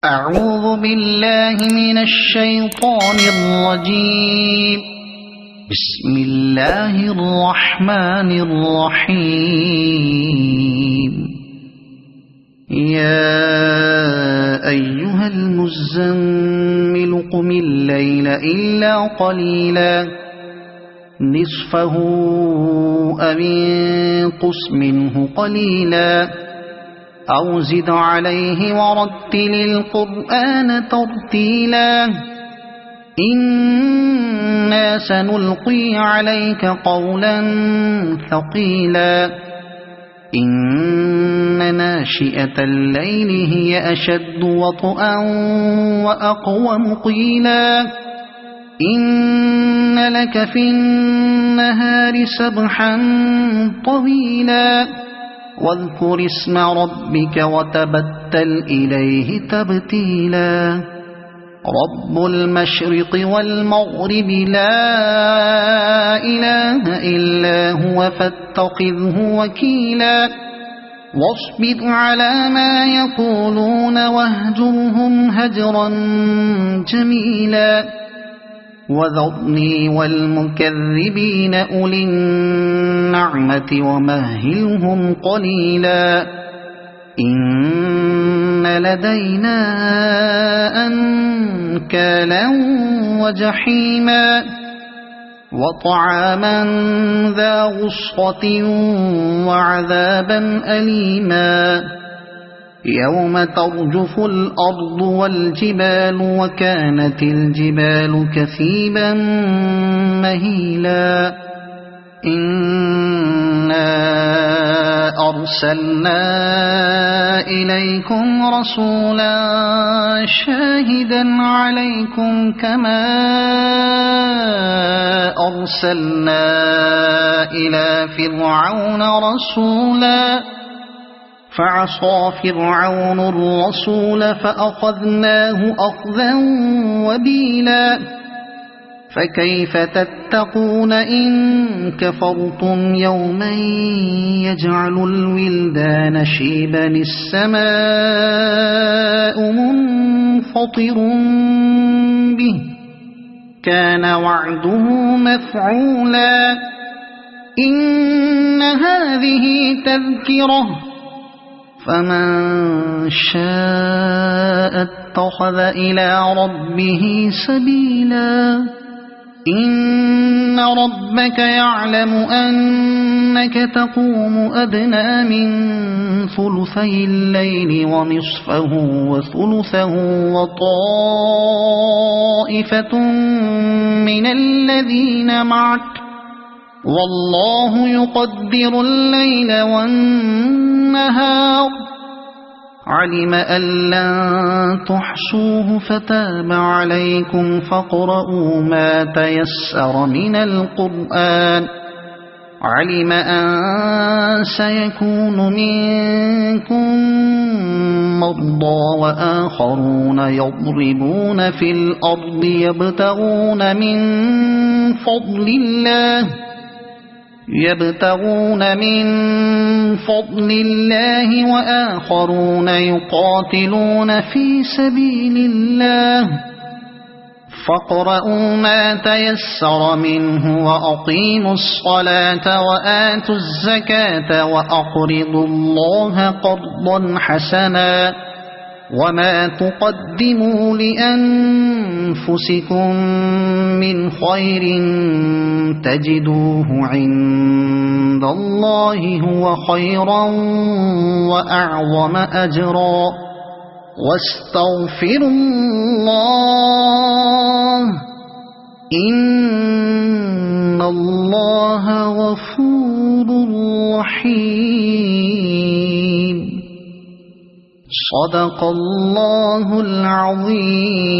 أعوذ بالله من الشيطان الرجيم. بسم الله الرحمن الرحيم. يا أيها المزمل قم الليل إلا قليلا نصفه أو انقص منه قليلا أو زد عليه ورتل القرآن ترتيلا إنا سنلقي عليك قولا ثقيلا إن ناشئة الليل هي أشد وطئا وأقوم قيلا إن لك في النهار سبحا طويلا واذكر اسم ربك وتبتل إليه تبتيلا رب المشرق والمغرب لا إله إلا هو فاتخذه وكيلا واصبر على ما يقولون واهجرهم هجرا جميلا وذرني والمكذبين أولي النعمة ومهلهم قليلا إن لدينا أنكالا وجحيما وطعاما ذا غصة وعذابا أليما يوم ترجف الأرض والجبال وكانت الجبال كثيبا مهيلا إنا أرسلنا إليكم رسولا شاهدا عليكم كما أرسلنا إلى فرعون رسولا فعصى فرعون الرسول فأخذناه أخذا وبيلا فكيف تتقون إن كفرتم يوما يجعل الولدان شيبا السماء منفطر به كان وعده مفعولا إن هذه تذكرة فمن شاء اتخذ إلى ربه سبيلا إن ربك يعلم أنك تقوم أدنى من ثلثي الليل ونصفه وثلثه وطائفة من الذين معك والله يقدر الليل والنهار علم أن لن تحصوه فتاب عليكم فاقرؤوا ما تيسر من القرآن علم أن سيكون منكم مرضى وآخرون يضربون في الأرض يبتغون من فضل الله وآخرون يقاتلون في سبيل الله فاقرؤوا ما تيسر منه وأقيموا الصلاة وآتوا الزكاة وأقرضوا الله قرضا حسنا وما تقدموا لأنفسكم من خير تجدوه عند الله هو خيرا وأعظم أجرا واستغفروا الله إن الله غفور رحيم صدق الله العظيم.